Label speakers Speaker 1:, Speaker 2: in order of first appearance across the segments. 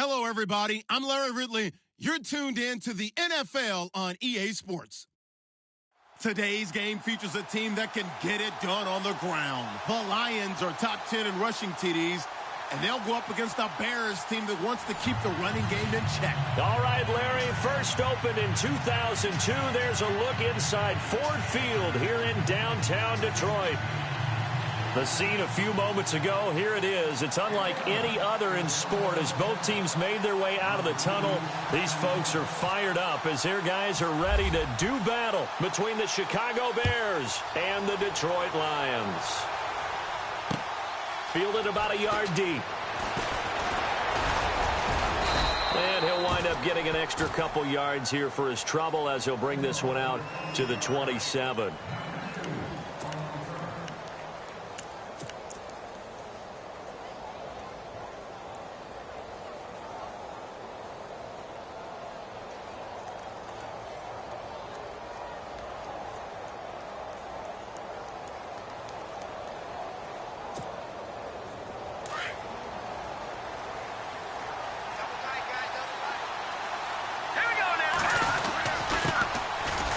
Speaker 1: Hello, everybody. I'm Larry Ridley. You're tuned in to the NFL on EA Sports. Today's game features a team that can get it done on the ground. The Lions are top 10 in rushing TDs, and they'll go up against a Bears team that wants to keep the running game in check.
Speaker 2: All right, Larry, first opened in 2002. There's a look inside Ford Field here in downtown Detroit. The scene a few moments ago, here it is. It's unlike any other in sport as both teams made their way out of the tunnel. These folks are fired up as their guys are ready to do battle between the Chicago Bears and the Detroit Lions. Fielded about a yard deep. And he'll wind up getting an extra couple yards here for his trouble as he'll bring this one out to the 27.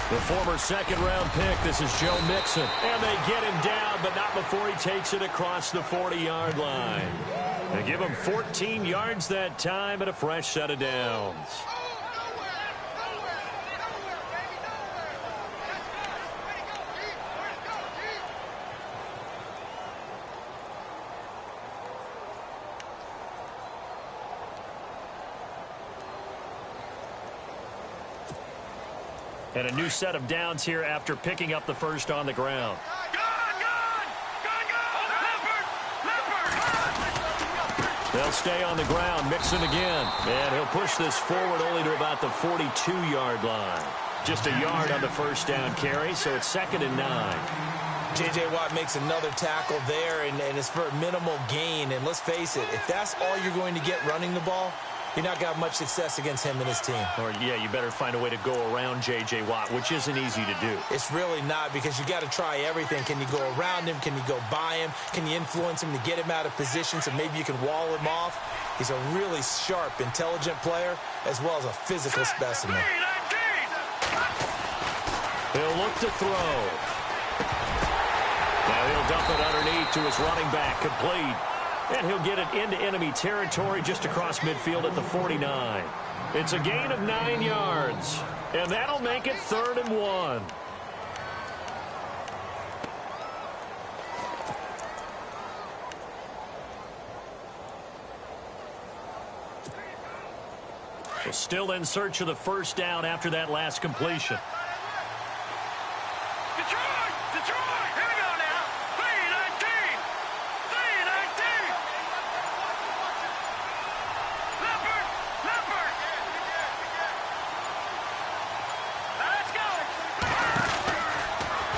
Speaker 2: The former second-round pick, this is Joe Mixon. And they get him down, but not before he takes it across the 40-yard line. They give him 14 yards that time and a fresh set of downs. And a new set of downs here after picking up the first on the ground. They'll stay on the ground, Mixon again. And he'll push this forward only to about the 42-yard line. Just a yard on the first down carry, so it's 2nd and 9.
Speaker 3: J.J. Watt makes another tackle there, and it's for a minimal gain. And let's face it, if that's all you're going to get running the ball, you're not going to have much success against him and his team.
Speaker 2: Or, yeah, you better find a way to go around J.J. Watt, which isn't easy to do.
Speaker 3: It's really not, because you got to try everything. Can you go around him? Can you go by him? Can you influence him to get him out of position so maybe you can wall him off? He's a really sharp, intelligent player, as well as a physical specimen.
Speaker 2: He'll look to throw. Now he'll dump it underneath to his running back, complete. And he'll get it into enemy territory just across midfield at the 49. It's a gain of 9 yards. And that'll make it 3rd and 1. So still in search of the first down after that last completion.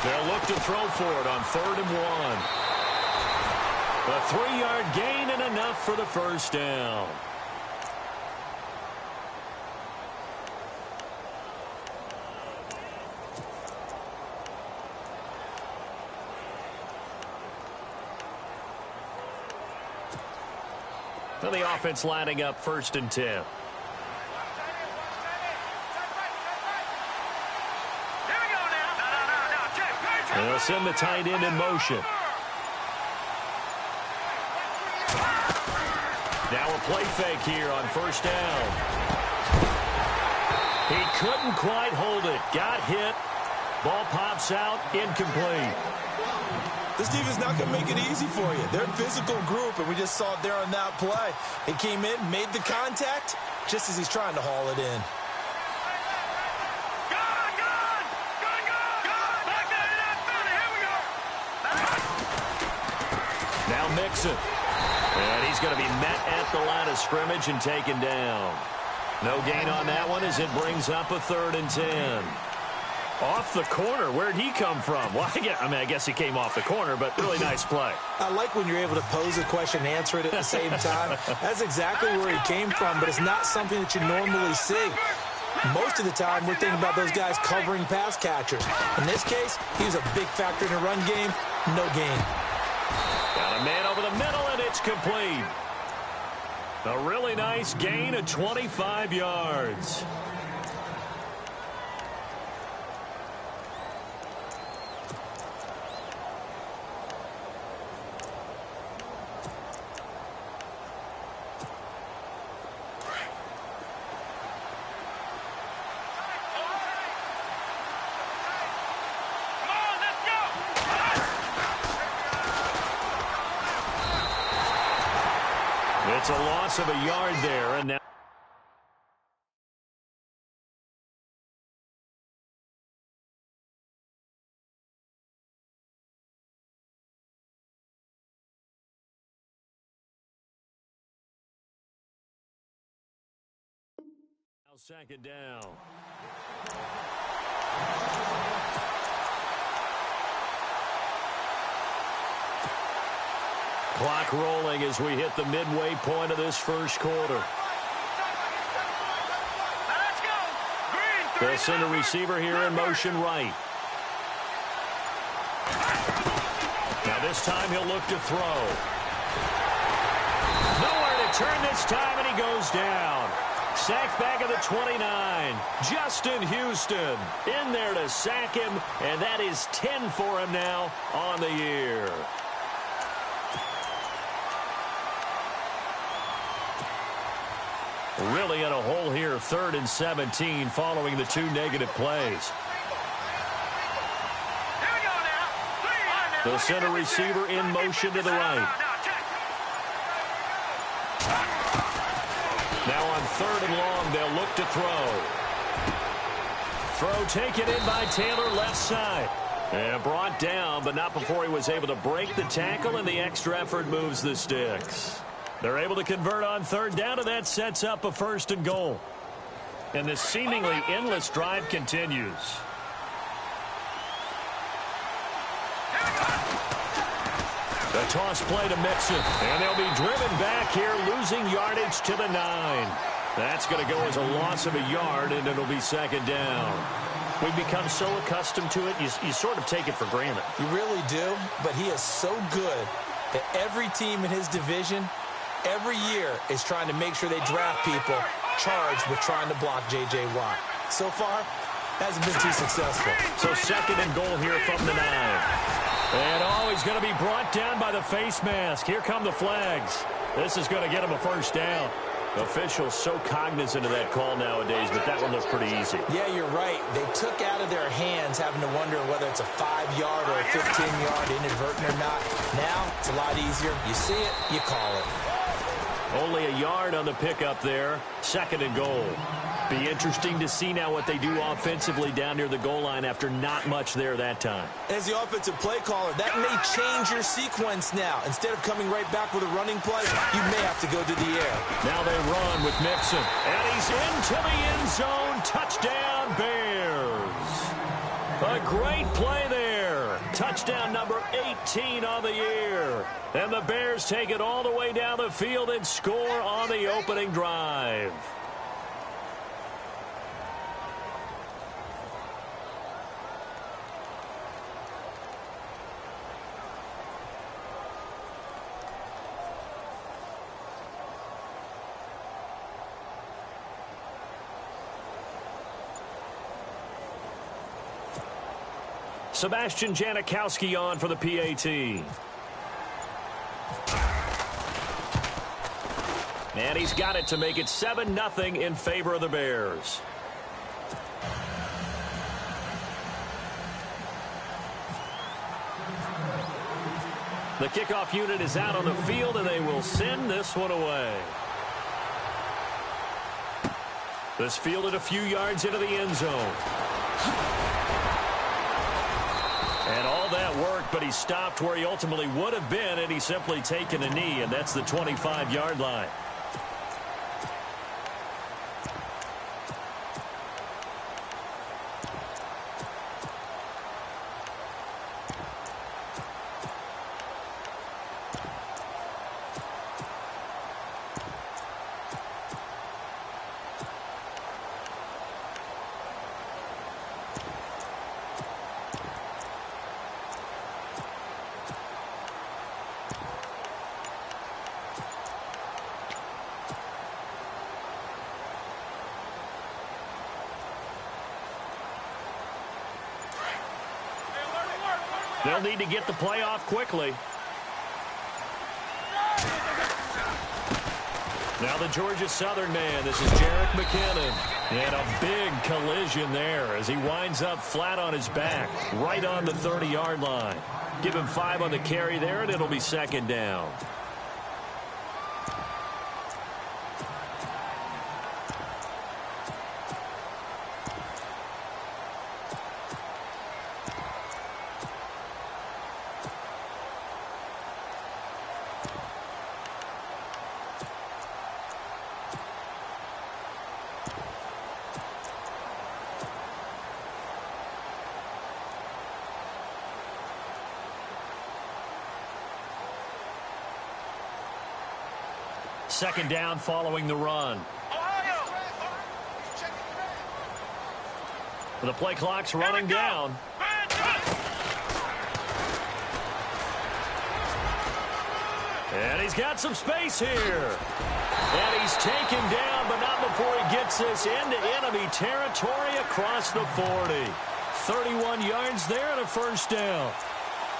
Speaker 2: They'll look to throw for it on 3rd and 1. A 3-yard gain and enough for the first down. Now the offense lining up 1st and 10. And they'll send the tight end in motion. Now a play fake here on 1st down. He couldn't quite hold it. Got hit. Ball pops out. Incomplete.
Speaker 3: This defense not going to make it easy for you. They're a physical group, and we just saw it there on that play. He came in, made the contact, just as he's trying to haul it in.
Speaker 2: Now Mixon. And he's going to be met at the line of scrimmage and taken down. No gain on that one as it brings up a 3rd and 10. Off the corner. Where'd he come from? Well, I guess he came off the corner, but really nice play.
Speaker 3: I like when you're able to pose a question and answer it at the same time. That's exactly where he came from, but it's not something that you normally see. Most of the time, we're thinking about those guys covering pass catchers. In this case, he was a big factor in the run game. No gain.
Speaker 2: Got a man over the middle, and it's complete. A really nice gain of 25 yards. It's a loss of a yard there, and now second down. Clock rolling as we hit the midway point of this first quarter. They'll send a receiver here in motion right. Now this time he'll look to throw. Nowhere to turn this time, and he goes down. Sacked back at the 29. Justin Houston in there to sack him, and that is 10 for him now on the year. Really in a hole here, 3rd and 17 following the 2 negative plays. They'll send a receiver in motion to the right. Now on 3rd and long, they'll look to throw. Throw taken in by Taylor left side. And brought down, but not before he was able to break the tackle, and the extra effort moves the sticks. They're able to convert on 3rd down, and that sets up a 1st and goal. And this seemingly endless drive continues. The toss play to Mixon, and they'll be driven back here, losing yardage to the 9. That's going to go as a loss of a yard, and it'll be 2nd down. We've become so accustomed to it, you sort of take it for granted.
Speaker 3: You really do, but he is so good that every team in his division every year is trying to make sure they draft people charged with trying to block J.J. Watt. So far, hasn't been too successful.
Speaker 2: So 2nd and goal here from the 9. And he's going to be brought down by the face mask. Here come the flags. This is going to get him a 1st down. Officials so cognizant of that call nowadays, but that one looked pretty easy.
Speaker 3: Yeah, you're right. They took out of their hands having to wonder whether it's a 5-yard or a 15-yard, inadvertent or not. Now, it's a lot easier. You see it, you call it.
Speaker 2: Only a yard on the pickup there. 2nd and goal. Be interesting to see now what they do offensively down near the goal line after not much there that time.
Speaker 3: As the offensive play caller, that may change your sequence now. Instead of coming right back with a running play, you may have to go to the air.
Speaker 2: Now they run with Mixon. And he's into the end zone. Touchdown, Bears. A great play there. Touchdown number 18 on the year. And the Bears take it all the way down the field and score on the opening drive. Sebastian Janikowski on for the PAT. And he's got it to make it 7-0 in favor of the Bears. The kickoff unit is out on the field, and they will send this one away. This fielded a few yards into the end zone. And all that worked, but he stopped where he ultimately would have been, and he's simply taken a knee, and that's the 25-yard line. They'll need to get the play off quickly. Now the Georgia Southern man. This is Jerick McKinnon. And a big collision there as he winds up flat on his back, right on the 30-yard line. Give him 5 on the carry there, and it'll be second down. Second down following the run. The play clock's running down. And he's got some space here. And he's taken down, but not before he gets this into enemy territory across the 40. 31 yards there and a first down.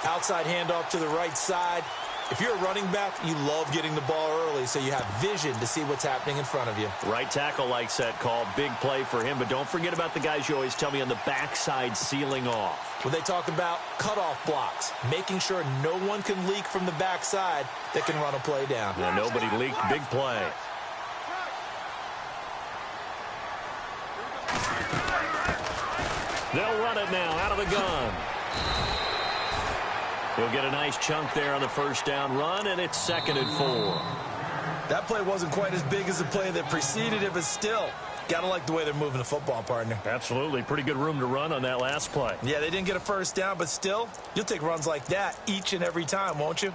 Speaker 3: Outside handoff to the right side. If you're a running back, you love getting the ball early so you have vision to see what's happening in front of you.
Speaker 2: Right tackle likes that call. Big play for him, but don't forget about the guys you always tell me on the backside sealing off.
Speaker 3: When they talk about cutoff blocks, making sure no one can leak from the backside that can run a play down.
Speaker 2: Yeah, nobody leaked. Big play. They'll run it now out of the gun. He'll get a nice chunk there on the first down run, and it's 2nd and 4.
Speaker 3: That play wasn't quite as big as the play that preceded it, but still, got to like the way they're moving the football, partner.
Speaker 2: Absolutely. Pretty good room to run on that last play.
Speaker 3: Yeah, they didn't get a first down, but still, you'll take runs like that each and every time, won't you?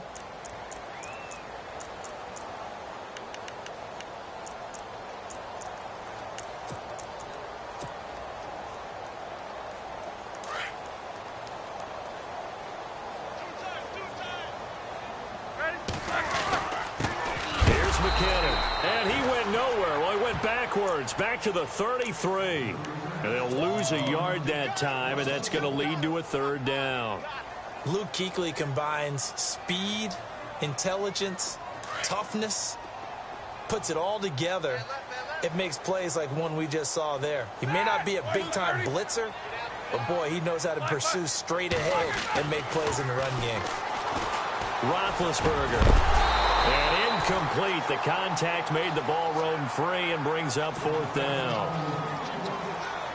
Speaker 2: Back to the 33. And they'll lose a yard that time, and that's going to lead to a 3rd down.
Speaker 3: Luke Kuechly combines speed, intelligence, toughness, puts it all together. It makes plays like one we just saw there. He may not be a big-time blitzer, but, boy, he knows how to pursue straight ahead and make plays in the run game.
Speaker 2: Roethlisberger. And incomplete. The contact made the ball roam free and brings up 4th down.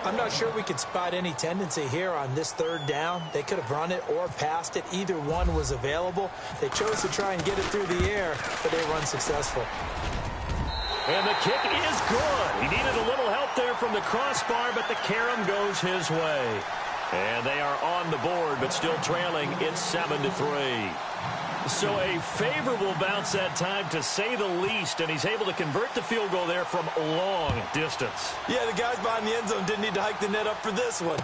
Speaker 3: I'm not sure we could spot any tendency here on this 3rd down. They could have run it or passed it. Either one was available. They chose to try and get it through the air, but they were unsuccessful.
Speaker 2: And the kick is good. He needed a little help there from the crossbar, but the carom goes his way. And they are on the board, but still trailing. It's 7-3. So a favorable bounce that time, to say the least, and he's able to convert the field goal there from long distance.
Speaker 3: Yeah, the guys behind the end zone didn't need to hike the net up for this one.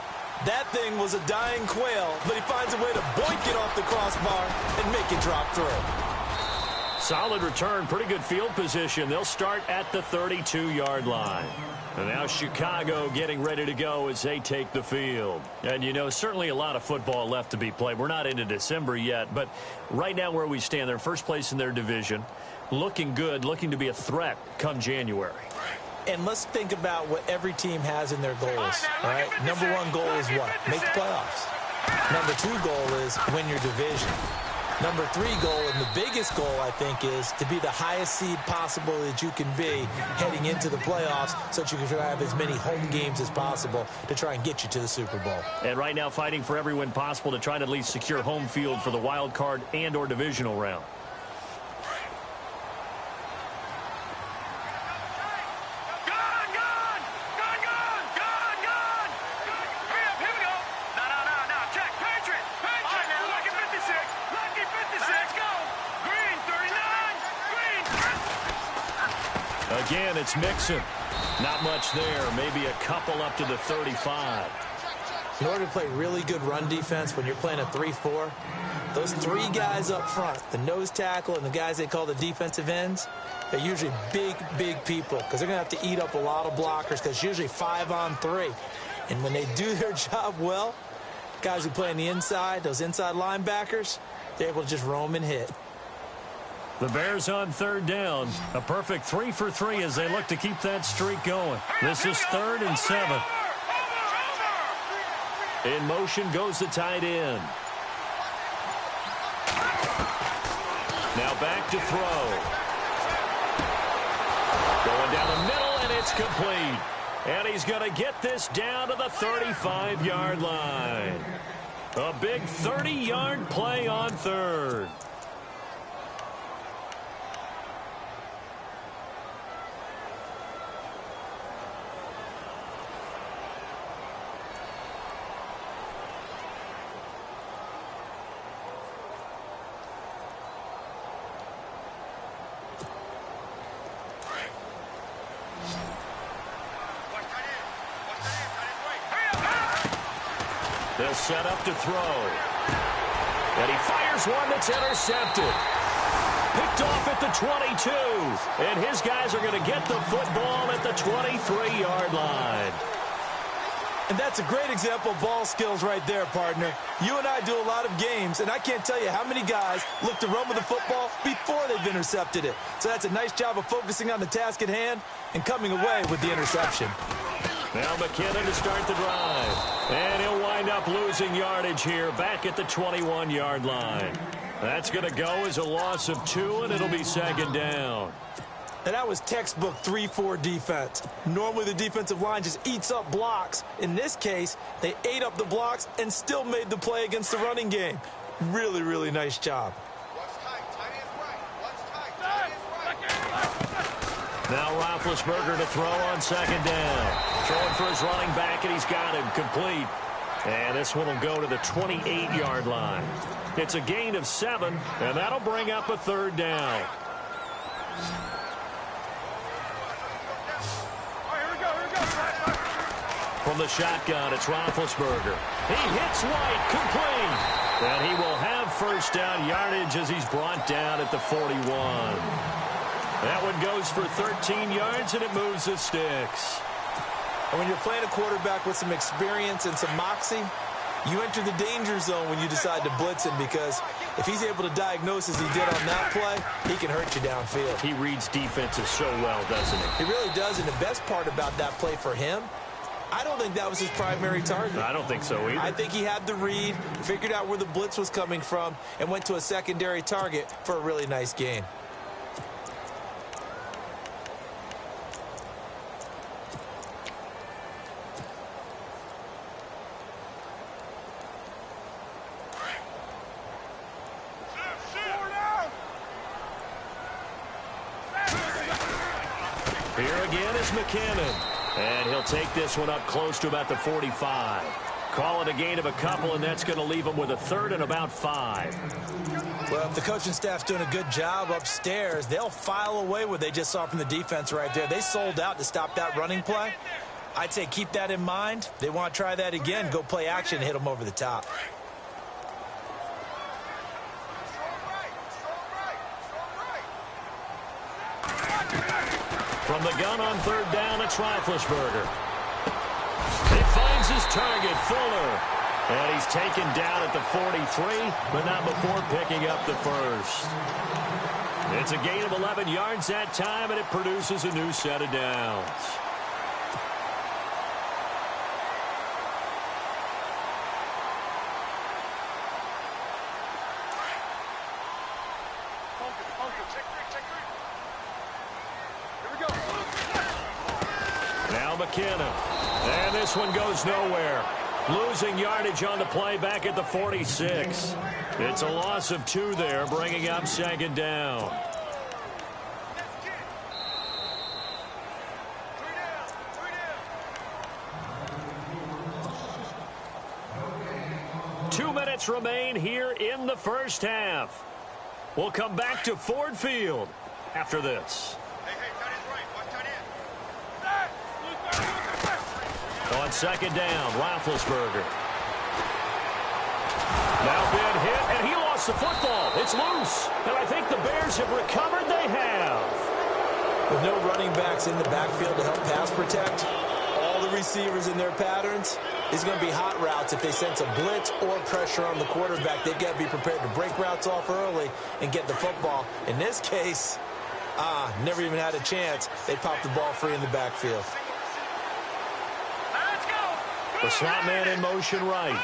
Speaker 3: That thing was a dying quail, but he finds a way to boink it off the crossbar and make it drop through.
Speaker 2: Solid return, pretty good field position. They'll start at the 32-yard line. And now Chicago getting ready to go as they take the field. And, you know, certainly a lot of football left to be played. We're not into December yet, but right now where we stand, they're first place in their division, looking good, looking to be a threat come January.
Speaker 3: And let's think about what every team has in their goals, all right? Number 1 goal is what? Make the playoffs. Number 2 goal is win your division. Number 3 goal, and the biggest goal, I think, is to be the highest seed possible that you can be heading into the playoffs so that you can try to have as many home games as possible to try and get you to the Super Bowl.
Speaker 2: And right now fighting for every win possible to try to at least secure home field for the wild card and or divisional round. Again, it's Mixon. Not much there. Maybe a couple up to the 35.
Speaker 3: In order to play really good run defense when you're playing a 3-4, those 3 guys up front, the nose tackle and the guys they call the defensive ends, they're usually big, big people because they're going to have to eat up a lot of blockers because it's usually 5-on-3. And when they do their job well, Guys who play on the inside, those inside linebackers, they're able to just roam and hit.
Speaker 2: The Bears on third down. A perfect 3 for 3 as they look to keep that streak going. This is 3rd and 7. In motion goes the tight end. Now back to throw. Going down the middle, and it's complete. And he's going to get this down to the 35-yard line. A big 30-yard play on third. They'll set up to throw. And he fires one that's intercepted. Picked off at the 22. And his guys are going to get the football at the 23-yard line.
Speaker 3: And that's a great example of ball skills right there, partner. You and I do a lot of games, and I can't tell you how many guys look to run with the football before they've intercepted it. So that's a nice job of focusing on the task at hand and coming away with the interception.
Speaker 2: Now McKinnon to start the drive. And he'll wind up losing yardage here back at the 21-yard line. That's going to go as a loss of 2, and it'll be 2nd down.
Speaker 3: And that was textbook 3-4 defense. Normally the defensive line just eats up blocks. In this case, they ate up the blocks and still made the play against the running game. Really, really nice job.
Speaker 2: Now Roethlisberger to throw on 2nd down. Throwing for his running back, and he's got him complete. And this one will go to the 28-yard line. It's a gain of 7, and that'll bring up a 3rd down. From the shotgun, it's Roethlisberger. He hits White, complete. And he will have 1st down yardage as he's brought down at the 41. That one goes for 13 yards, and it moves the sticks.
Speaker 3: And when you're playing a quarterback with some experience and some moxie, you enter the danger zone when you decide to blitz him, because if he's able to diagnose as he did on that play, he can hurt you downfield.
Speaker 2: He reads defenses so well, doesn't he?
Speaker 3: He really does, and the best part about that play for him, I don't think that was his primary target.
Speaker 2: I don't think so either.
Speaker 3: I think he had the read, figured out where the blitz was coming from, and went to a secondary target for a really nice gain.
Speaker 2: Here again is McKinnon. And he'll take this one up close to about the 45. Call it a gain of a couple, and that's going to leave him with a 3rd and about 5.
Speaker 3: Well, if the coaching staff's doing a good job upstairs, they'll file away what they just saw from the defense right there. They sold out to stop that running play. I'd say keep that in mind. They want to try that again, go play action and hit them over the top.
Speaker 2: From the gun on 3rd down, it's Roethlisberger. He finds his target, Fuller. And he's taken down at the 43, but not before picking up the 1st. It's a gain of 11 yards that time, and it produces a new set of downs. Now McKinnon. And this one goes nowhere. Losing yardage on the play back at the 46. It's a loss of 2 there, bringing up 2nd down. Two minutes remain here in the first half. We'll come back to Ford Field after this. On 2nd down, Roethlisberger. Now been hit, and he lost the football. It's loose, and I think the Bears have recovered. They have.
Speaker 3: With no running backs in the backfield to help pass protect, all the receivers and their patterns, it's going to be hot routes. If they sense a blitz or pressure on the quarterback, they've got to be prepared to break routes off early and get the football. In this case, never even had a chance. They popped the ball free in the backfield.
Speaker 2: The slot man in motion right.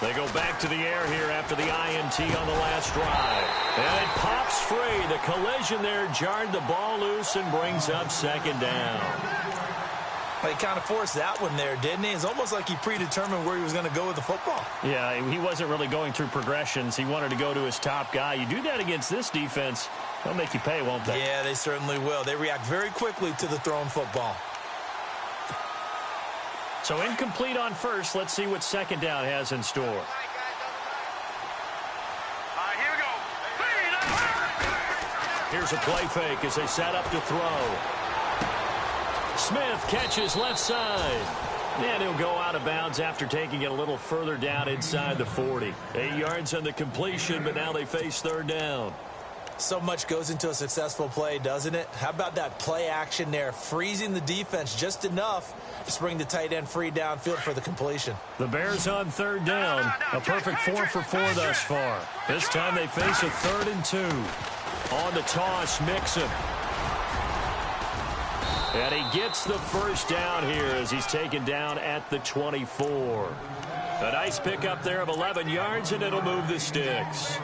Speaker 2: They go back to the air here after the INT on the last drive. And it pops free. The collision there jarred the ball loose and brings up second down.
Speaker 3: He kind of forced that one there, didn't he? It's almost like he predetermined where he was going to go with the football.
Speaker 2: Yeah, he wasn't really going through progressions. He wanted to go to his top guy. You do that against this defense, they'll make you pay, won't they?
Speaker 3: Yeah, they certainly will. They react very quickly to the thrown football.
Speaker 2: So incomplete on first. Let's see what second down has in store.
Speaker 4: Here we go.
Speaker 2: Here's a play fake as they set up to throw. Smith catches left side. And he'll go out of bounds after taking it a little further down inside the 40. 8 yards on the completion, but now they face third down.
Speaker 3: So much goes into a successful play, doesn't it? How about that play action there, freezing the defense just enough to bring the tight end free downfield for the completion.
Speaker 2: The Bears on third down. A perfect 4 for 4 thus far. This time they face a 3rd and 2. On the toss, Mixon. And he gets the first down here as he's taken down at the 24. A nice pickup there of 11 yards, and it'll move the sticks.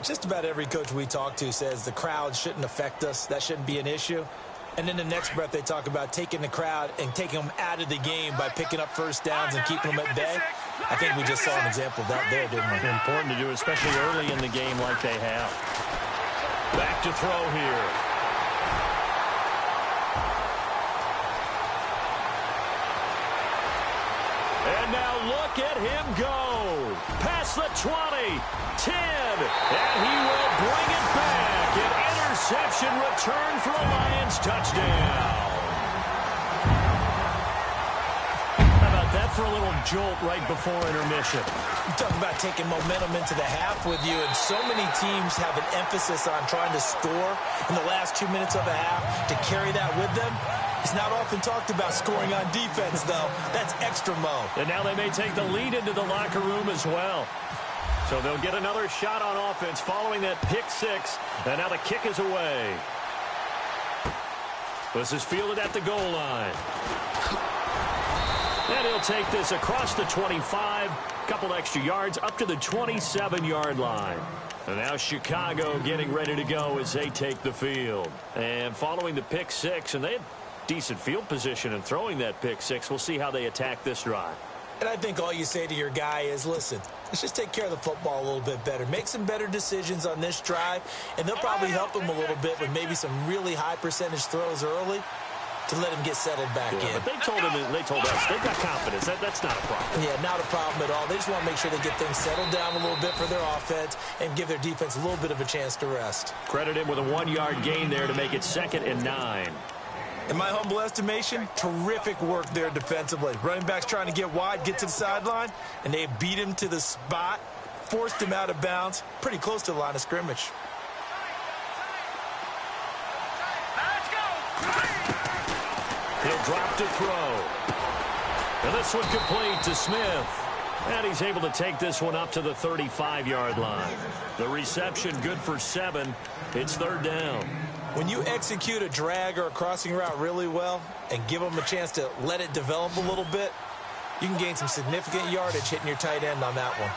Speaker 3: Just about every coach we talk to says the crowd shouldn't affect us. That shouldn't be an issue. And in the next breath, they talk about taking the crowd and taking them out of the game by picking up first downs and keeping them at bay. I think we just saw an example of that there, didn't we?
Speaker 2: Important to do, especially early in the game like they have. Back to throw here. And now look at him go. Past the 20, 10, and he will bring it back. An interception return for a Lions touchdown. How about that for a little jolt right before intermission?
Speaker 3: You talk about taking momentum into the half with you, and so many teams have an emphasis on trying to score in the last 2 minutes of the half to carry that with them. It's not often talked about scoring on defense, though. That's extra mo.
Speaker 2: And now they may take the lead into the locker room as well. So they'll get another shot on offense following that pick six. And now the kick is away. This is fielded at the goal line. And he'll take this across the 25. Couple extra yards up to the 27-yard line. And now Chicago getting ready to go as they take the field. And following the pick six, and they had decent field position in throwing that pick six. We'll see how they attack this drive.
Speaker 3: And I think all you say to your guy is, listen, let's just take care of the football a little bit better. Make some better decisions on this drive, and they'll probably help him a little bit with maybe some really high percentage throws early to let him get settled back in.
Speaker 2: But they told us they've got confidence. That's not a problem.
Speaker 3: Yeah, not a problem at all. They just want to make sure they get things settled down a little bit for their offense and give their defense a little bit of a chance to rest.
Speaker 2: Credit him with a 1-yard gain there to make it 2nd and 9.
Speaker 3: In my humble estimation, terrific work there defensively. Running backs trying to get wide, get to the sideline, and they beat him to the spot, forced him out of bounds, pretty close to the line of scrimmage.
Speaker 2: He'll drop to throw. And this one complete to Smith. And he's able to take this one up to the 35-yard line. The reception good for 7. It's 3rd down.
Speaker 3: When you execute a drag or a crossing route really well and give them a chance to let it develop a little bit, you can gain some significant yardage hitting your tight end on that one.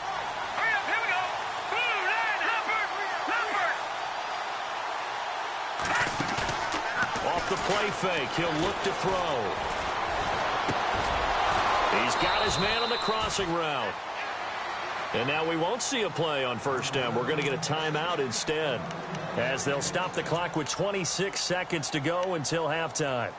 Speaker 4: Hurry up, here we go. Blue line, Hubbard.
Speaker 2: Off the play fake, he'll look to throw. He's got his man on the crossing route. And now we won't see a play on 1st down. We're going to get a timeout instead, as they'll stop the clock with 26 seconds to go until halftime.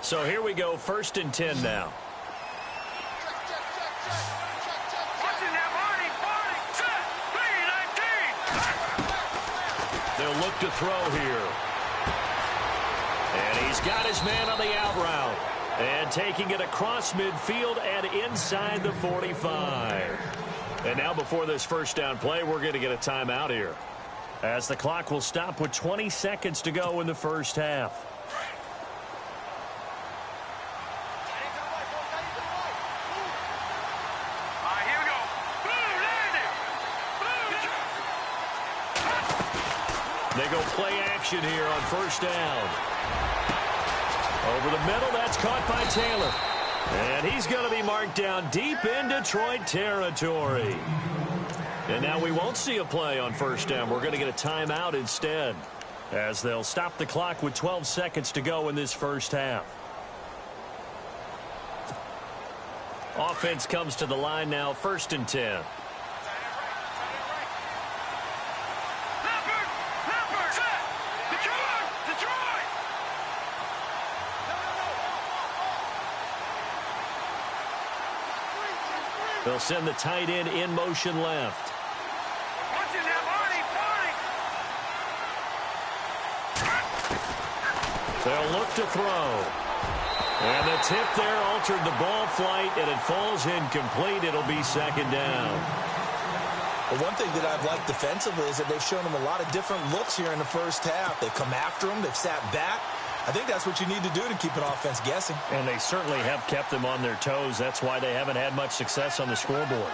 Speaker 2: So here we go, 1st and 10 now. look to throw here. And he's got his man on the out route. And taking it across midfield and inside the 45. And now before this first down play, we're going to get a timeout here, as the clock will stop with 20 seconds to go in the first half.
Speaker 4: Here we go.
Speaker 2: They go play action here on first down. Over the middle, that's caught by Taylor. And he's going to be marked down deep in Detroit territory. And now we won't see a play on first down. We're going to get a timeout instead, as they'll stop the clock with 12 seconds to go in this first half. Offense comes to the line now, 1st and 10. They'll send the tight end in motion left. They'll look to throw. And the tip there altered the ball flight, and it falls incomplete. It'll be 2nd down.
Speaker 3: Well, one thing that I've liked defensively is that they've shown them a lot of different looks here in the first half. They've come after them. They've sat back. I think that's what you need to do to keep an offense guessing.
Speaker 2: And they certainly have kept them on their toes. That's why they haven't had much success on the scoreboard.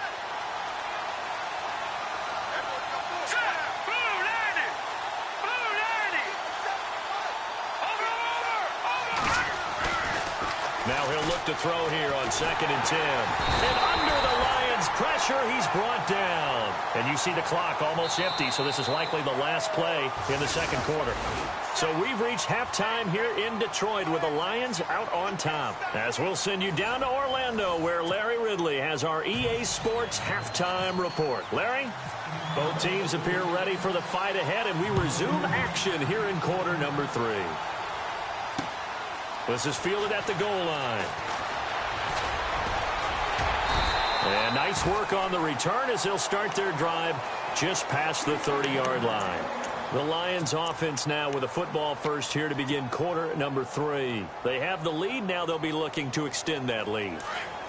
Speaker 2: Now he'll look to throw here on 2nd and 10. And under the Lions' pressure, he's brought down. And you see the clock almost empty, so this is likely the last play in the 2nd quarter. So we've reached halftime here in Detroit with the Lions out on top. As we'll send you down to Orlando, where Larry Ridley has our EA Sports halftime report. Larry? Both teams appear ready for the fight ahead, and we resume action here in quarter number 3. This is fielded at the goal line. And nice work on the return as they'll start their drive just past the 30-yard line. The Lions offense now with a football first here to begin quarter number 3. They have the lead. Now they'll be looking to extend that lead.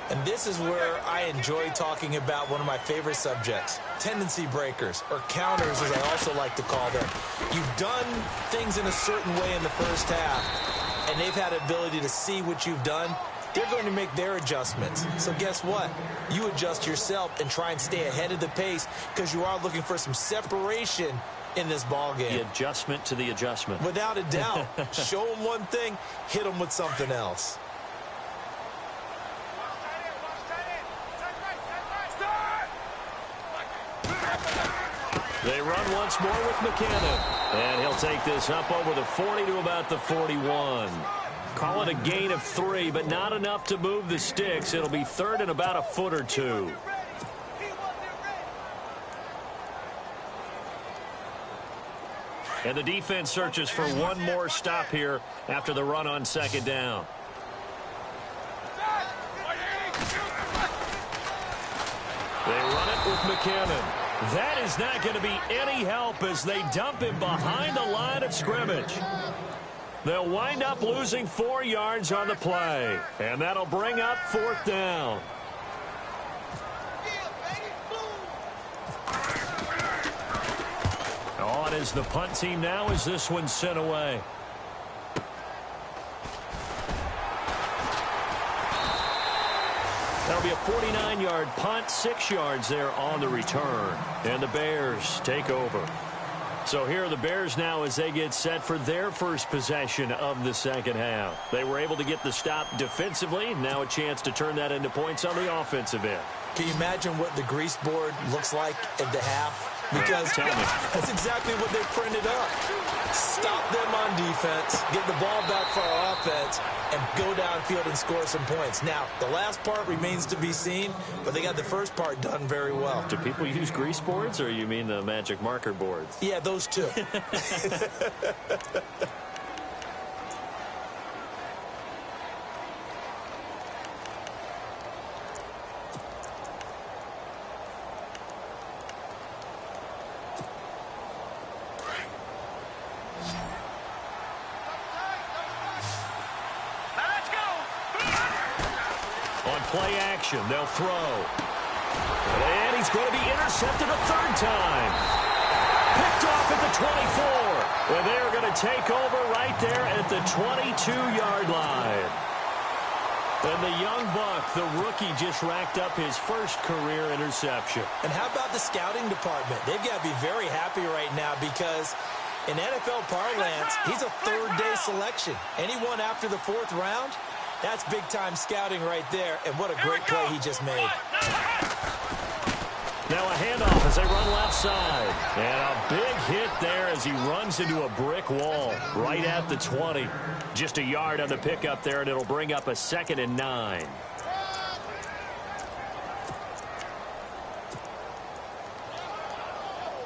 Speaker 3: And this is where I enjoy talking about one of my favorite subjects, tendency breakers, or counters as I also like to call them. You've done things in a certain way in the first half, and they've had the ability to see what you've done. They're going to make their adjustments. So guess what? You adjust yourself and try and stay ahead of the pace, because you are looking for some separation in this ball game.
Speaker 2: The adjustment to the adjustment.
Speaker 3: Without a doubt. Show them one thing, hit them with something else.
Speaker 2: They run once more with McKinnon. And he'll take this up over the 40 to about the 41. Call it a gain of 3, but not enough to move the sticks. It'll be 3rd and about a foot or 2. And the defense searches for one more stop here after the run on 2nd down. They run it with McKinnon. That is not going to be any help as they dump him behind the line of scrimmage. They'll wind up losing 4 yards on the play, and that'll bring up 4th down. On is the punt team now as this one's sent away. That'll be a 49-yard punt, 6 yards there on the return. And the Bears take over. So here are the Bears now as they get set for their first possession of the 2nd half. They were able to get the stop defensively. Now a chance to turn that into points on the offensive end.
Speaker 3: Can you imagine what the grease board looks like at the half? Because that's exactly what they printed up. Stop them on defense, get the ball back for our offense, and go downfield and score some points. Now, the last part remains to be seen, but they got the first part done very well.
Speaker 2: Do people use grease boards, or you mean the magic marker boards?
Speaker 3: Yeah, those two.
Speaker 2: action. They'll throw. And he's going to be intercepted a third time. Picked off at the 24. And they're going to take over right there at the 22-yard line. And the young buck, the rookie, just racked up his first career interception.
Speaker 3: And how about the scouting department? They've got to be very happy right now because in NFL parlance, he's a third-day selection. Anyone after the fourth round, that's big-time scouting right there. And what a great play he just made.
Speaker 2: Now a handoff as they run left side. And a big hit there as he runs into a brick wall right at the 20. Just a yard on the pickup there, and it'll bring up a 2nd and 9.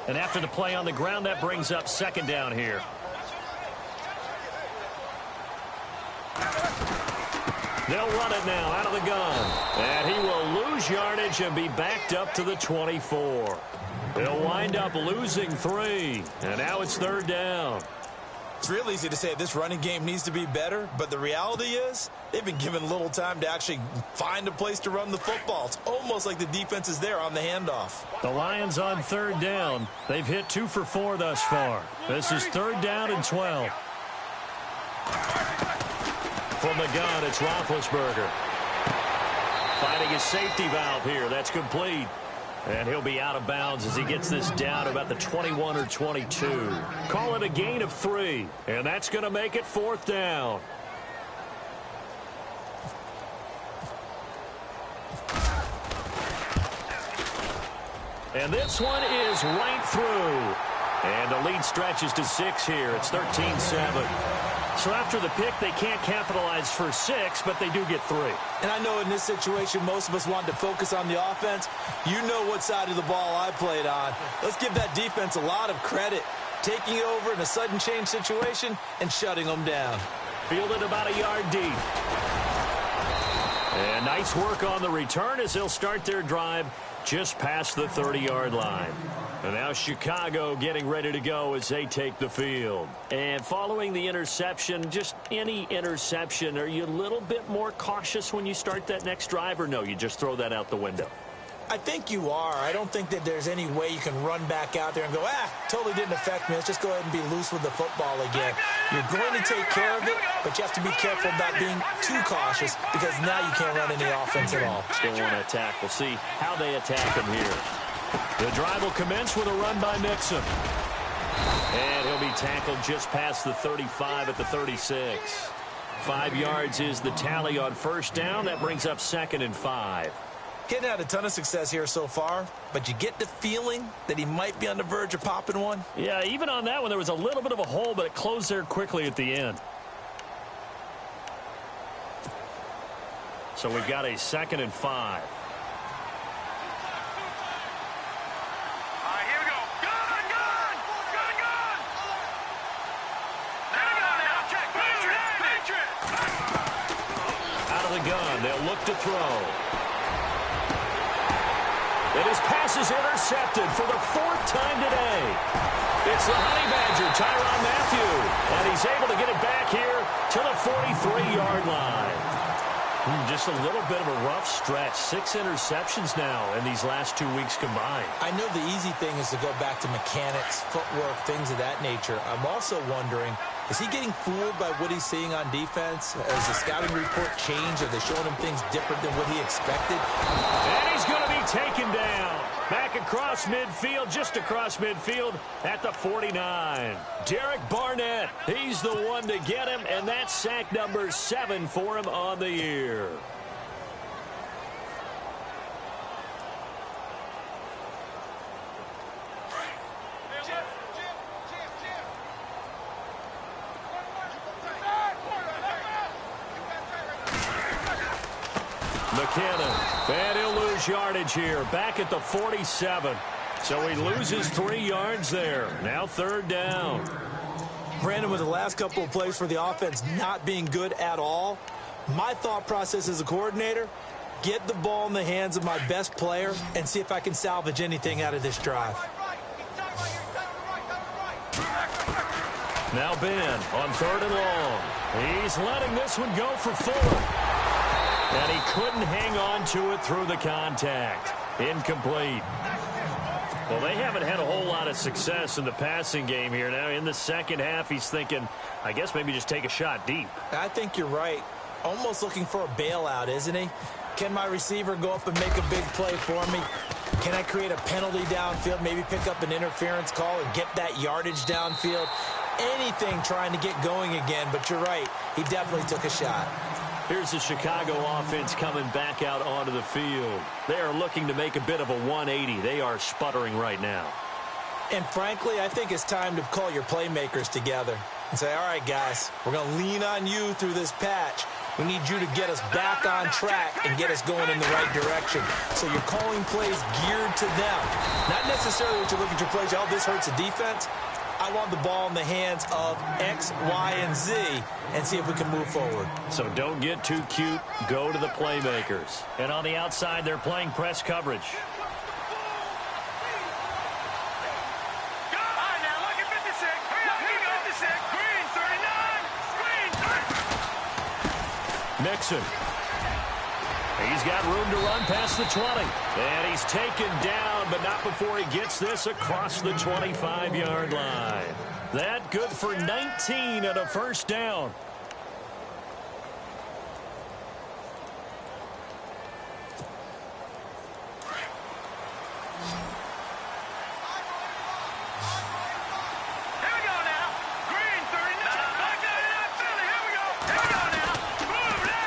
Speaker 2: And after the play on the ground, that brings up 2nd down here. They'll run it now out of the gun. And he will lose yardage and be backed up to the 24. They'll wind up losing 3. And now it's 3rd down.
Speaker 3: It's real easy to say this running game needs to be better, but the reality is they've been given little time to actually find a place to run the football. It's almost like the defense is there on the handoff.
Speaker 2: The Lions on 3rd down. They've hit 2 for 4 thus far. This is 3rd down and 12. From the gun, it's Roethlisberger. Finding his safety valve here. That's complete. And he'll be out of bounds as he gets this down about the 21 or 22. Call it a gain of 3. And that's going to make it 4th down. And this one is right through. And the lead stretches to 6 here. It's 13-7. So after the pick, they can't capitalize for 6, but they do get 3.
Speaker 3: And I know in this situation, most of us want to focus on the offense. You know what side of the ball I played on. Let's give that defense a lot of credit. Taking it over in a sudden change situation and shutting them down.
Speaker 2: Fielded about a yard deep. And nice work on the return as they'll start their drive just past the 30-yard line. And now Chicago getting ready to go as they take the field. And following the interception, just any interception, are you a little bit more cautious when you start that next drive, or no, you just throw that out the window?
Speaker 3: I think you are. I don't think that there's any way you can run back out there and go, totally didn't affect me. Let's just go ahead and be loose with the football again. You're going to take care of it, but you have to be careful about being too cautious because now you can't run any offense at all.
Speaker 2: Still want to attack. We'll see how they attack him here. The drive will commence with a run by Mixon. And he'll be tackled just past the 35 at the 36. 5 yards is the tally on 1st down. That brings up 2nd and 5.
Speaker 3: Getting had a ton of success here so far, but you get the feeling that he might be on the verge of popping one.
Speaker 2: Yeah, even on that one, there was a little bit of a hole, but it closed there quickly at the end. So we've got a 2nd and 5. Gun. They'll look to throw. And his pass is intercepted for the 4th time today. It's the Honey Badger, Tyrann Mathieu. And he's able to get it back here to the 43-yard line. Just a little bit of a rough stretch. 6 interceptions now in these last 2 weeks combined.
Speaker 3: I know the easy thing is to go back to mechanics, footwork, things of that nature. I'm also wondering, is he getting fooled by what he's seeing on defense? Has the scouting report changed? Are they showing him things different than what he expected?
Speaker 2: And he's going to be taken down. Back across midfield, just across midfield at the 49. Derek Barnett, he's the one to get him, and that's sack number 7 for him on the year. McKinnon, and he'll lose yardage here, back at the 47. So he loses 3 yards there. Now 3rd down.
Speaker 3: Brandon, with the last couple of plays for the offense not being good at all, my thought process as a coordinator, get the ball in the hands of my best player and see if I can salvage anything out of this drive.
Speaker 2: Now Ben on 3rd and long. He's letting this one go for 4. And he couldn't hang on to it through the contact. Incomplete. Well, they haven't had a whole lot of success in the passing game here. Now, in the second half, he's thinking, I guess maybe just take a shot deep.
Speaker 3: I think you're right. Almost looking for a bailout, isn't he? Can my receiver go up and make a big play for me? Can I create a penalty downfield, maybe pick up an interference call and get that yardage downfield? Anything trying to get going again, but you're right. He definitely took a shot.
Speaker 2: Here's the Chicago offense coming back out onto the field. They are looking to make a bit of a 180. They are sputtering right now.
Speaker 3: And frankly, I think it's time to call your playmakers together and say, all right, guys, we're going to lean on you through this patch. We need you to get us back on track and get us going in the right direction. So you're calling plays geared to them. Not necessarily what you look at your plays, oh, this hurts the defense. I want the ball in the hands of X, Y, and Z and see if we can move forward.
Speaker 2: So don't get too cute. Go to the playmakers. And on the outside, they're playing press coverage. Mixon. He's got room to run past the 20. And he's taken down, but not before he gets this across the 25-yard line. That good for 19 and a first down.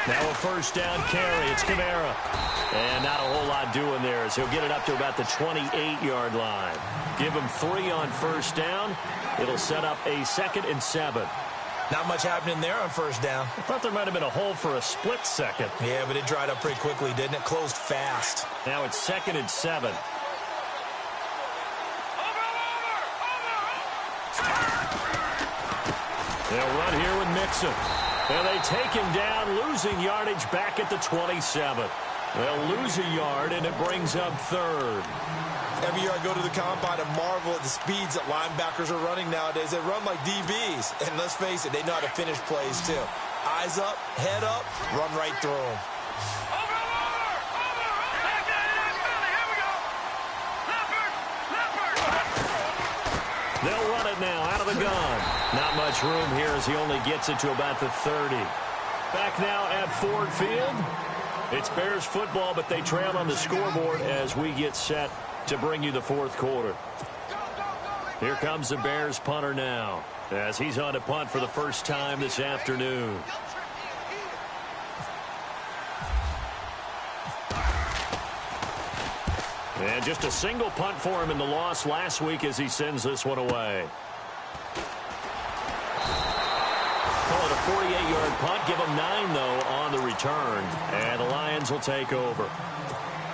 Speaker 2: Now a first down carry. It's Kamara. And not a whole lot doing there as he'll get it up to about the 28-yard line. Give him 3 on first down. It'll set up a 2nd and 7.
Speaker 3: Not much happening there on first down.
Speaker 2: I thought there might have been a hole for a split second.
Speaker 3: Yeah, but it dried up pretty quickly, didn't it? Closed fast.
Speaker 2: Now it's 2nd and 7. They'll run here with Mixon. And they take him down, losing yardage back at the 27. They'll lose a yard, and it brings up 3rd.
Speaker 3: Every year I go to the combine and marvel at the speeds that linebackers are running nowadays. They run like DBs. And let's face it, they know how to finish plays, too. Eyes up, head up, run right through them.
Speaker 2: They'll run it now out of the gun. Not much room here as he only gets it to about the 30. Back now at Ford Field. It's Bears football, but they trail on the scoreboard as we get set to bring you the 4th quarter. Here comes the Bears punter now as he's on to punt for the first time this afternoon. And just a single punt for him in the loss last week as he sends this one away. Call it a 48-yard punt. Give him 9, though, on the return. And the Lions will take over.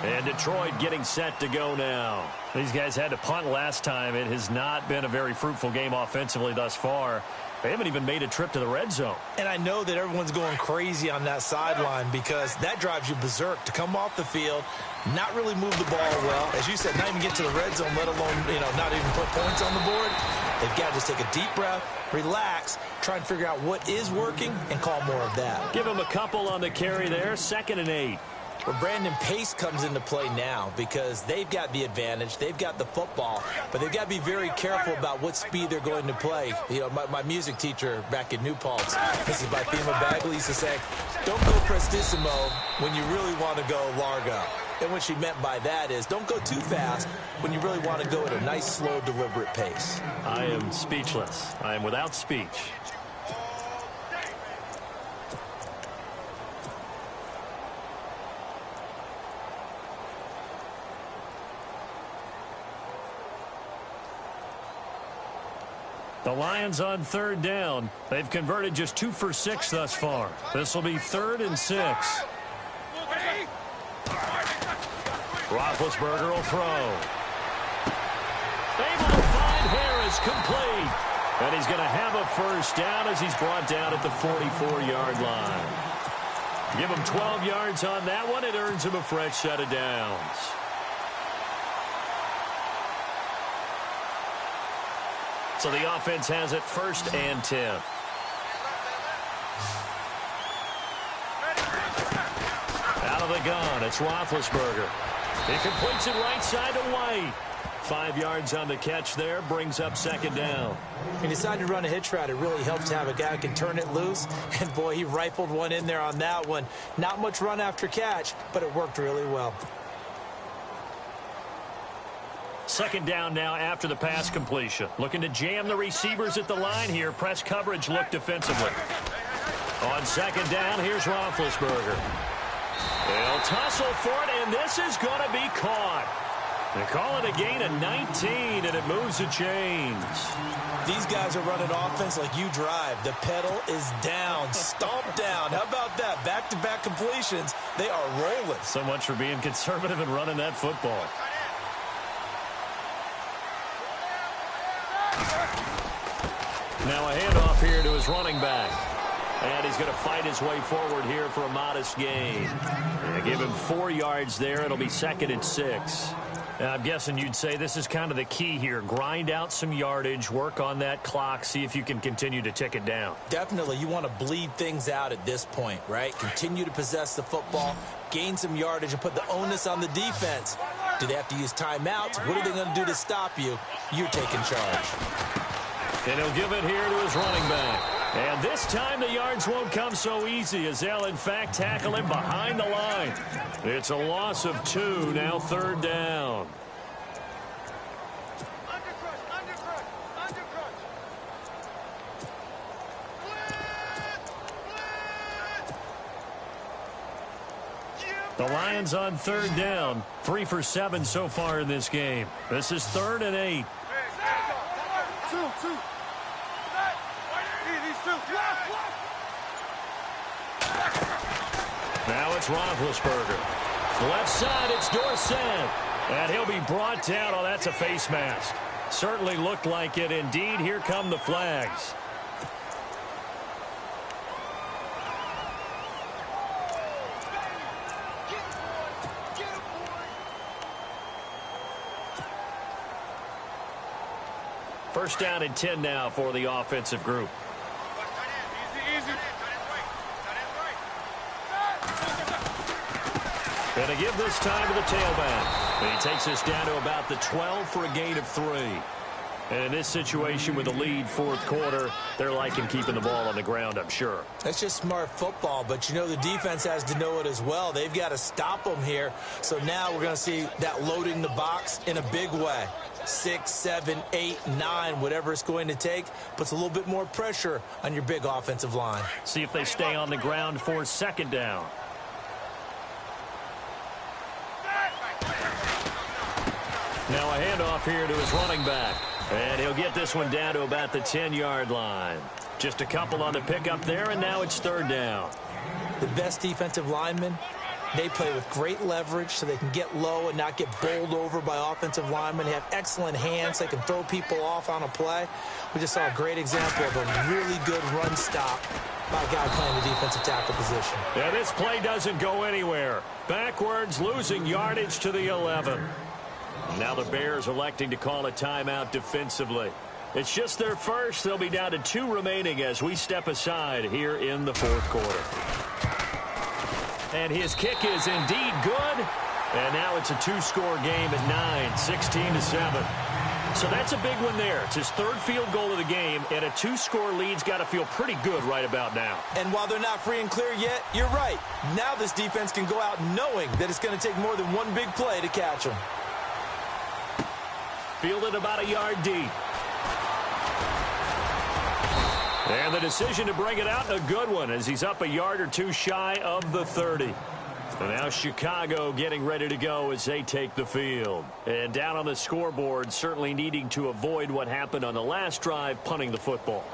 Speaker 2: And Detroit getting set to go now. These guys had to punt last time. It has not been a very fruitful game offensively thus far. They haven't even made a trip to the red zone. And I know that everyone's going crazy on that sideline because that drives you berserk to come off the field, not really move the ball well. As you said, not even get to the red zone, let alone, not even put points on the board. They've got to just take a deep breath, relax, try and figure out what is working, and call more of that. Give them a couple on the carry there, 2nd and 8. Well, Brandon, pace comes into play now because they've got the advantage. They've got the football, but they've got to be very careful about what speed they're going to play. My music teacher back in New Paltz, this is by Thema Bagley, used to say, don't go prestissimo when you really want to go largo. And what she meant by that is don't go too fast when you really want to go at a nice, slow, deliberate pace. I am speechless. I am without speech. The Lions on 3rd down. They've converted just 2 for 6 thus far. This will be 3rd and 6. Roethlisberger will throw. Able to find Harris, complete. And he's going to have a first down as he's brought down at the 44-yard line. Give him 12 yards on that one. It earns him a fresh set of downs. So the offense has it 1st and 10. the gun. It's Roethlisberger. He completes it right side to White. 5 yards on the catch there, brings up second down.
Speaker 3: He decided to run a hitch route. It really helps to have a guy who can turn it loose. And, boy, he rifled one in there on that one. Not much run after catch, but it worked really well.
Speaker 2: Second down now after the pass completion. Looking to jam the receivers at the line here. Press coverage look defensively. On second down, here's Roethlisberger. They'll tussle for it, and this is going to be caught. They call it a gain of 19, and it moves the chains.
Speaker 3: These guys are running offense like you drive. The pedal is down, stomped down. How about that? Back-to-back completions. They are rolling.
Speaker 2: So much for being conservative and running that football. Now a handoff here to his running back. And he's going to fight his way forward here for a modest gain. And give him 4 yards there. It'll be 2nd and 6. Now, I'm guessing you'd say this is kind of the key here. Grind out some yardage, work on that clock, see if you can continue to tick it down.
Speaker 3: Definitely. You want to bleed things out at this point, right? Continue to possess the football, gain some yardage, and put the onus on the defense. Do they have to use timeouts? What are they going to do to stop you? You're taking charge.
Speaker 2: And he'll give it here to his running back. And this time the yards won't come so easy as they'll, in fact, tackle him behind the line. It's a loss of 2, now 3rd down. The Lions on 3rd down. 3 for 7 so far in this game. This is 3rd and 8. Now it's Roethlisberger. Left side, it's Dorsett. And he'll be brought down. Oh, that's a face mask. Certainly looked like it. Indeed, here come the flags. First down and 10 now for the offensive group. And to give this time to the tailback. And he takes us down to about the 12 for a gain of 3. And in this situation with the lead 4th quarter, they're liking keeping the ball on the ground, I'm sure.
Speaker 3: That's just smart football, but you know the defense has to know it as well. They've got to stop them here. So now we're going to see that loading the box in a big way. 6, 7, 8, 9, whatever it's going to take, puts a little bit more pressure on your big offensive line.
Speaker 2: See if they stay on the ground for 2nd down. Now a handoff here to his running back. And he'll get this one down to about the 10-yard line. Just a couple on the pickup there, and now it's 3rd down.
Speaker 3: The best defensive linemen, they play with great leverage so they can get low and not get bowled over by offensive linemen. They have excellent hands. They can throw people off on a play. We just saw a great example of a really good run stop by a guy playing the defensive tackle position.
Speaker 2: Yeah, this play doesn't go anywhere. Backwards, losing yardage to the 11. Now the Bears electing to call a timeout defensively. It's just their first. They'll be down to 2 remaining as we step aside here in the 4th quarter. And his kick is indeed good. And now it's a 2-score game at 9, 16-7. So that's a big one there. It's his 3rd field goal of the game, and a 2-score lead's got to feel pretty good right about now.
Speaker 3: And while they're not free and clear yet, you're right. Now this defense can go out knowing that it's going to take more than one big play to catch them.
Speaker 2: Fielded about a yard deep. And the decision to bring it out, a good one, as he's up a yard or 2 shy of the 30. And now Chicago getting ready to go as they take the field. And down on the scoreboard, certainly needing to avoid what happened on the last drive, punting the football.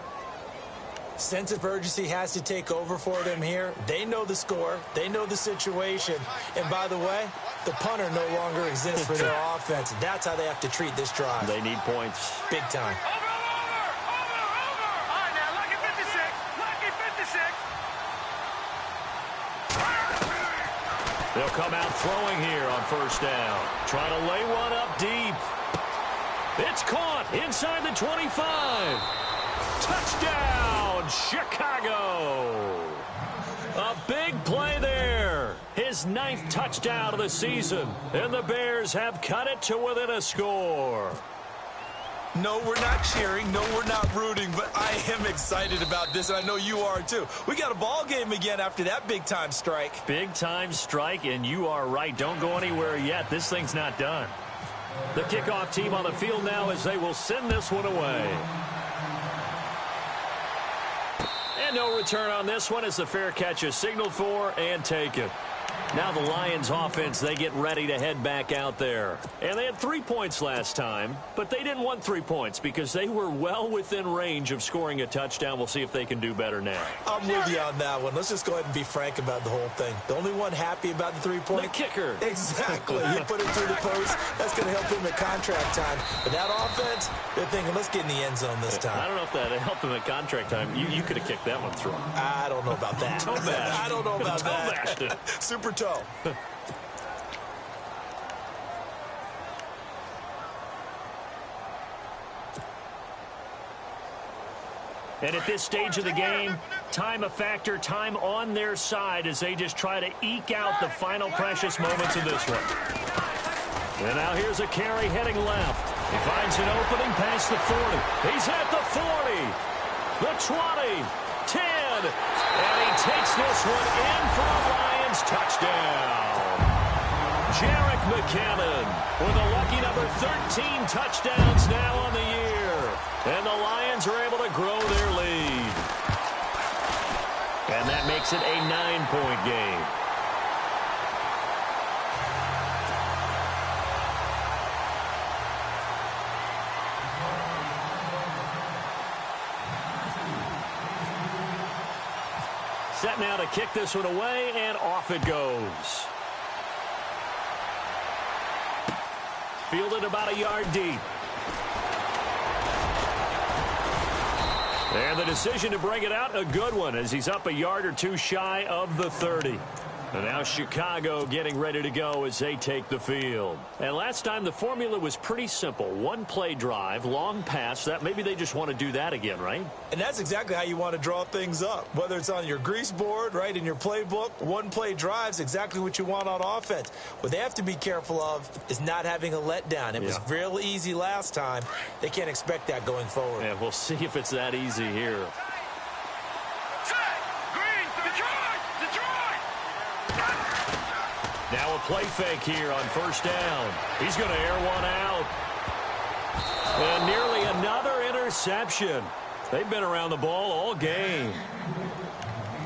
Speaker 3: Sense of urgency has to take over for them here. They know the score. They know the situation. And by the way, the punter no longer exists for their offense. That's how they have to treat this drive.
Speaker 2: They need points.
Speaker 3: Big time.
Speaker 4: Over. All right, now, lucky 56. Lucky 56.
Speaker 2: They'll come out throwing here on 1st down. Trying to lay one up deep. It's caught inside the 25. Touchdown, Chicago. A big play there. His his 9th touchdown of the season. And the Bears have cut it to within a score.
Speaker 3: No, we're not cheering. No, we're not rooting. But I am excited about this, and I know you are too. We got a ball game again after that big-time strike.
Speaker 2: Big-time strike, and you are right. Don't go anywhere yet. This thing's not done. The kickoff team on the field now as they will send this one away. And no return on this one as the fair catch is signaled for and taken. Now the Lions offense, they get ready to head back out there. And they had 3 points last time, but they didn't want 3 points because they were well within range of scoring a touchdown. We'll see if they can do better now.
Speaker 3: I'm with you on that one. Let's just go ahead and be frank about the whole thing. The only one happy about the 3-point.
Speaker 2: The kicker.
Speaker 3: Exactly. He put it through the post. That's going to help him at contract time. But that offense, they're thinking, let's get in the end zone this time.
Speaker 2: I don't know if that helped him at contract time. You could have kicked that one through.
Speaker 3: I don't know about that.
Speaker 2: Toe bash.
Speaker 3: I don't know about that.
Speaker 2: Toe bash.
Speaker 3: Super toe.
Speaker 2: And at this stage of the game, time a factor, time on their side as they just try to eke out the final precious moments of this one. And now here's a carry heading left. He finds an opening past the 40. He's at the 40, the 20, 10, and he takes this one in for a Lions touchdown. Jerick McKinnon with a lucky number 13 touchdowns now on the year. And the Lions are able to grow their lead. And that makes it a 9-point game. Set now to kick this one away, and off it goes. Fielded about a yard deep. And the decision to bring it out, a good one, as he's up a yard or two shy of the 30. And now Chicago getting ready to go as they take the field. And last time the formula was pretty simple. One play drive, long pass. That maybe they just want to do that again, right?
Speaker 3: And that's exactly how you want to draw things up. Whether it's on your grease board, right, in your playbook, one play drive's exactly what you want on offense. What they have to be careful of is not having a letdown. It was real easy last time. They can't expect that going forward.
Speaker 2: Yeah, we'll see if it's that easy here. Now a play fake here on first down. He's going to air one out. And nearly another interception. They've been around the ball all game.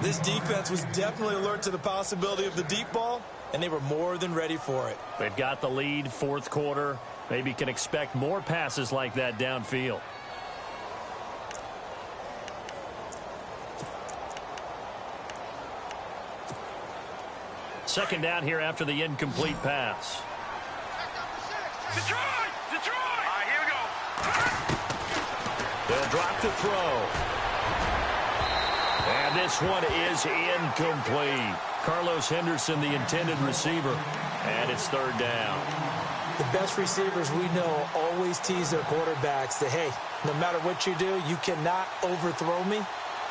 Speaker 3: This defense was definitely alert to the possibility of the deep ball, and they were more than ready for it.
Speaker 2: They've got the lead, fourth quarter. Maybe can expect more passes like that downfield. Second down here after the incomplete pass.
Speaker 4: Detroit! Detroit! All right, here we go.
Speaker 2: They'll drop to throw. And this one is incomplete. Carlos Henderson, the intended receiver. And it's third down.
Speaker 3: The best receivers we know always tease their quarterbacks that, hey, no matter what you do, you cannot overthrow me.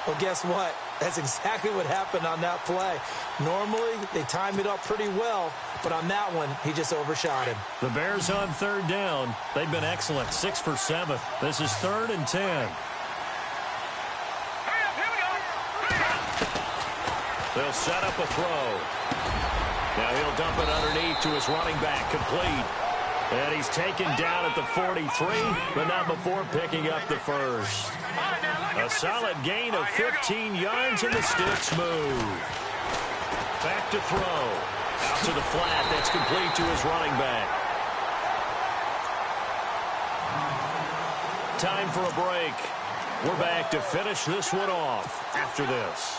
Speaker 3: Well, guess what? That's exactly what happened on that play. Normally, they time it up pretty well, but on that one, he just overshot him.
Speaker 2: The Bears on third down. They've been excellent, 6 for 7. This is 3rd and 10.
Speaker 4: Hurry up, here we go. Hurry up.
Speaker 2: They'll set up a throw. Now he'll dump it underneath to his running back, complete. And he's taken down at the 43, but not before picking up the first. A solid gain of 15 yards, and the sticks move. Back to throw. Out to the flat. That's complete to his running back. Time for a break. We're back to finish this one off after this.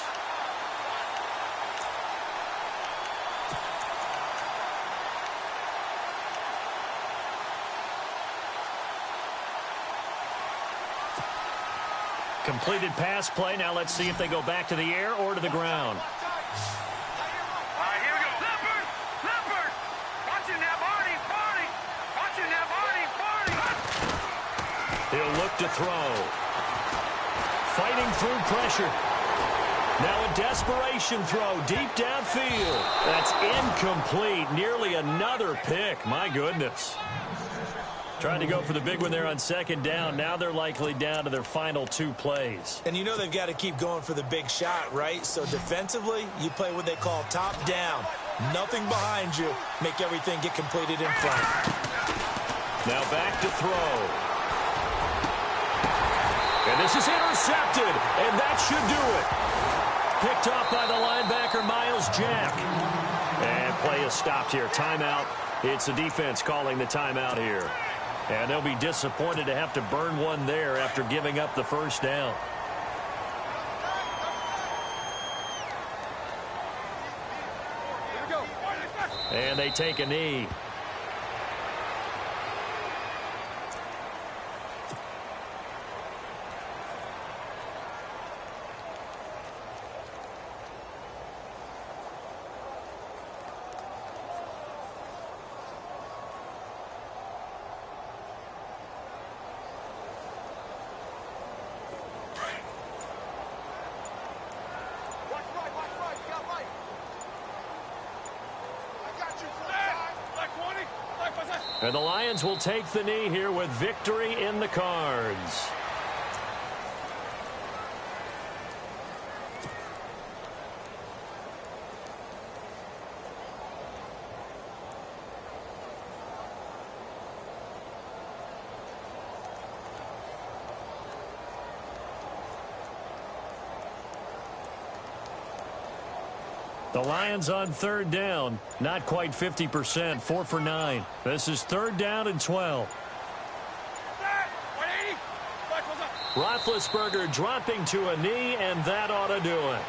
Speaker 2: Completed pass play. Now let's see if they go back to the air or to the ground.
Speaker 4: All right, here we go. Leopard! Leopard! Watching that, Barney! Barney! Watching that, Barney! Barney!
Speaker 2: He'll look to throw. Fighting through pressure. Now a desperation throw deep downfield. That's incomplete. Nearly another pick. My goodness. Trying to go for the big one there on second down. Now they're likely down to their final 2 plays.
Speaker 3: And you know they've got to keep going for the big shot, right? So defensively, you play what they call top down. Nothing behind you. Make everything get completed in front.
Speaker 2: Now back to throw. And this is intercepted. And that should do it. Picked off by the linebacker, Miles Jack. And play is stopped here. Timeout. It's the defense calling the timeout here. And they'll be disappointed to have to burn one there after giving up the first down. And they take a knee. And the Lions will take the knee here with victory in the cards. The Lions on third down, not quite 50%, 4 for 9. This is third down and 12. Roethlisberger dropping to a knee, and that ought to do it.